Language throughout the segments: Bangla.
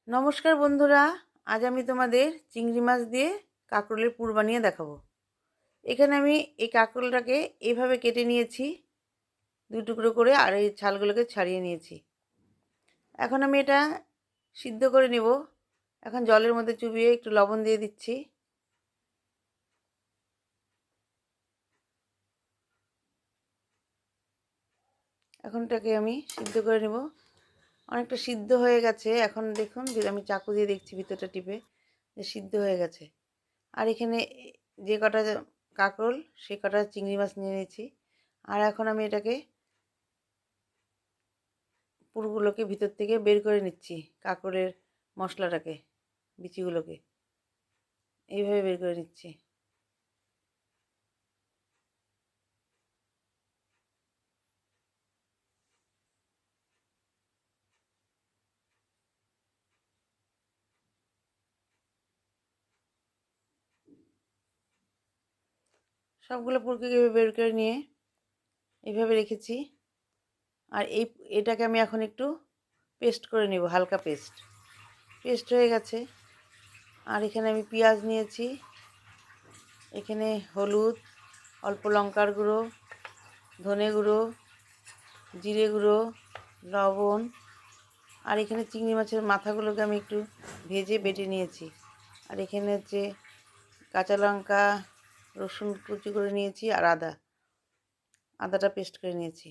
নমস্কার বন্ধুরা, আজ আমি তোমাদের চিংড়ি মাছ দিয়ে কাঁকরোলের পুর বানিয়ে দেখাবো। এখানে আমি এই কাঁকরোলটাকে এইভাবে কেটে নিয়েছি, দুই টুকরো করে, আর এই ছালগুলোকে ছাড়িয়ে নিয়েছি। এখন আমি এটা সিদ্ধ করে নেব। এখন জলের মধ্যে চুবিয়ে একটু লবণ দিয়ে দিচ্ছি। এখন এটাকে আমি সিদ্ধ করে নেব। অনেকটা সিদ্ধ হয়ে গেছে। এখন দেখুন, আমি চাকু দিয়ে দেখছি ভিতরটা টিপে যে সিদ্ধ হয়ে গেছে। আর এখানে যে কটা কাঁকরোল, সে কটা চিংড়ি মাছ নিয়ে নিয়েছি। আর এখন আমি এটাকে পুরগুলোকে ভিতর থেকে বের করে নিচ্ছি। কাঁকরোলের মশলাটাকে, বিচিগুলোকে এইভাবে বের করে নিচ্ছি। সবগুলো পুরকে বের করে নিয়ে এইভাবে রেখেছি। আর এটাকে আমি এখন একটু পেস্ট করে নেব, হালকা পেস্ট হয়ে গেছে। আর এখানে আমি পেঁয়াজ নিয়েছি, এখানে হলুদ, অল্প লঙ্কার গুঁড়ো, ধনে গুঁড়ো, জিরে গুঁড়ো, লবণ। আর এখানে চিংড়ি মাছের মাথাগুলোকে আমি একটু ভেজে বেটে নিয়েছি। আর এখানে হচ্ছে কাঁচা লঙ্কা, রসুন কুচি করে নিয়েছি, আর আদাটা পেস্ট করে নিয়েছি।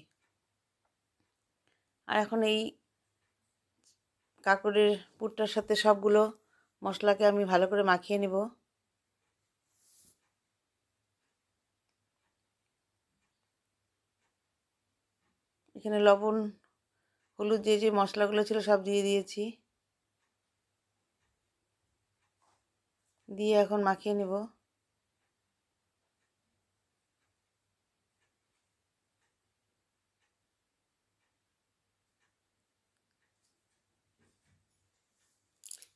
আর এখন এই কাঁকরোলের পুরটার সাথে সবগুলো মশলাকে আমি ভালো করে মাখিয়ে নেব। এখানে লবণ, হলুদ, যে মশলাগুলো ছিল সব দিয়ে দিয়েছি। দিয়ে এখন মাখিয়ে নেব।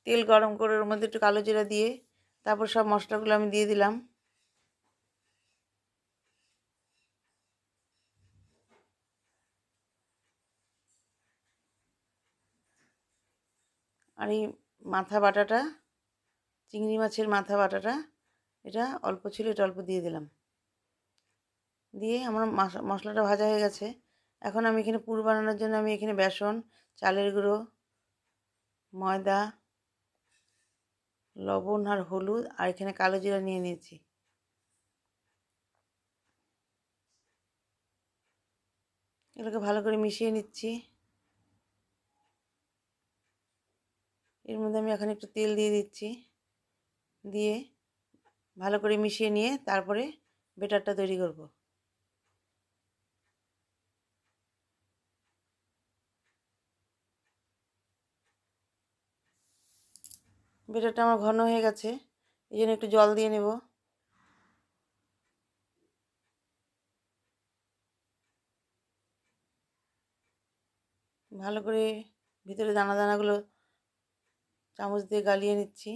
তেল গরম করে ওর মধ্যে একটু কালো জিরা দিয়ে তারপর সব মশলাগুলো আমি দিয়ে দিলাম। আর এই মাথা বাটাটা, চিংড়ি মাছের মাথা বাটাটা, এটা অল্প ছিল, এটা অল্প দিয়ে দিলাম। দিয়ে আমার মশলাটা ভাজা হয়ে গেছে। এখন আমি এখানে পুর বানানোর জন্য আমি এখানে বেসন, চালের গুঁড়ো, ময়দা, লবণ আর হলুদ, আর এখানে কালো জিরা নিয়ে নিয়েছি। এগুলোকে ভালো করে মিশিয়ে নিচ্ছি। এর মধ্যে আমি এখন একটু তেল দিয়ে দিচ্ছি। দিয়ে ভালো করে মিশিয়ে নিয়ে তারপরে বেটারটা তৈরি করব। বেটারটা আমার ঘন হয়ে গেছে, এই জন্য একটু জল দিয়ে নেব। ভালো করে ভিতরে দানা দানাগুলো চামচ দিয়ে গালিয়ে নিচ্ছি।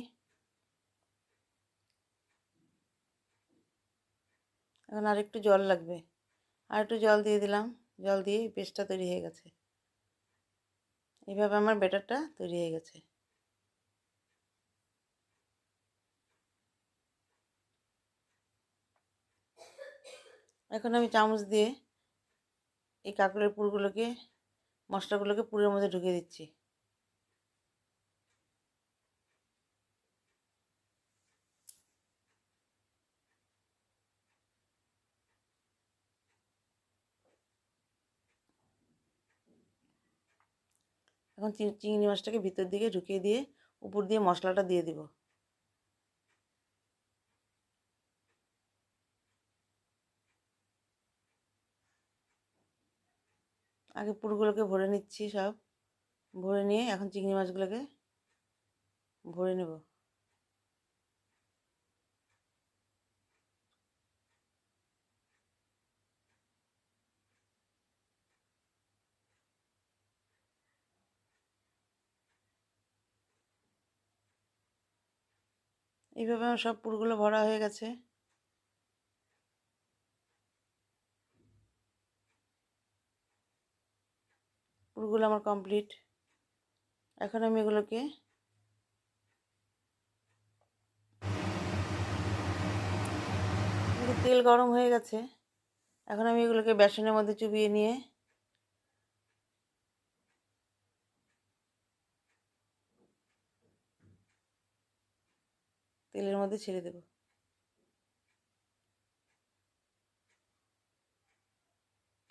এখন আর একটু জল লাগবে, আর একটু জল দিয়ে দিলাম। জল দিয়ে পেস্টটা তৈরি হয়ে গেছে। এইভাবে আমার ব্যাটারটা তৈরি হয়ে গেছে। এখন আমি চামচ দিয়ে এই কাঁকড়ের পুরগুলোকে, মশলাগুলোকে পুরের মধ্যে ঢুকিয়ে দিচ্ছি। এখন চিংড়ি মাছটাকে ভিতর দিকে ঢুকিয়ে দিয়ে উপর দিয়ে মশলাটা দিয়ে দিব। আগে পুরগুলোকে ভরে নিচ্ছি, সব ভরে নিয়ে এখন চিংড়ি মাছগুলোকে ভরে নেব। এইভাবে আমার সব পুরগুলো ভরা হয়ে গেছে। পুরগুলো আমার কমপ্লিট। এখন আমি এগুলোকে তেল গরম হয়ে গেছে। এখন আমি এগুলোকে বেসনের মধ্যে চুবিয়ে নিয়ে তেলের মধ্যে ছেড়ে দেব।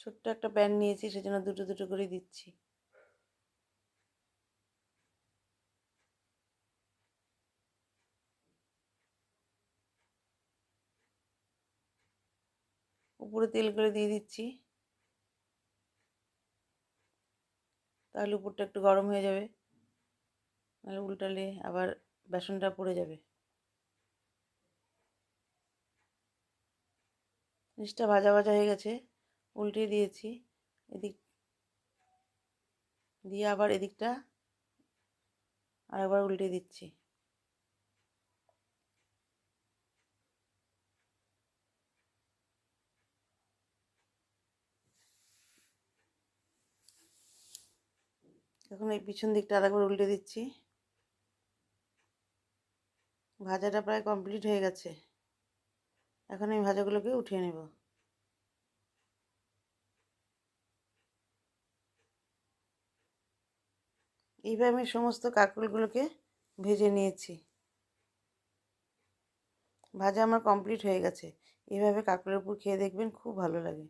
ছোট্ট একটা প্যান নিয়েছি, সেজন্য দুটো দুটো করে দিচ্ছি। উপরে তেল করে দিয়ে দিচ্ছি, তাহলে উপরটা একটু গরম হয়ে যাবে, নাহলে উল্টালে আবার বেসনটা পড়ে যাবে। জিনিসটা ভাজা ভাজা হয়ে গেছে, উল্টে দিয়েছি। এদিক দিয়ে আবার এদিকটা আরেকবার উল্টে দিচ্ছি। এখন এই পিছন দিকটা আরেকবার উল্টে দিচ্ছি। ভাজাটা প্রায় কমপ্লিট হয়ে গেছে। এখন আমি ভাজাগুলোকে উঠিয়ে নেব। এইভাবে আমি সমস্ত কাঁকরোলগুলোকে ভেজে নিয়েছি। ভাজা আমার কমপ্লিট হয়ে গেছে। এইভাবে কাঁকরোলের পুর খেয়ে দেখবেন, খুব ভালো লাগে।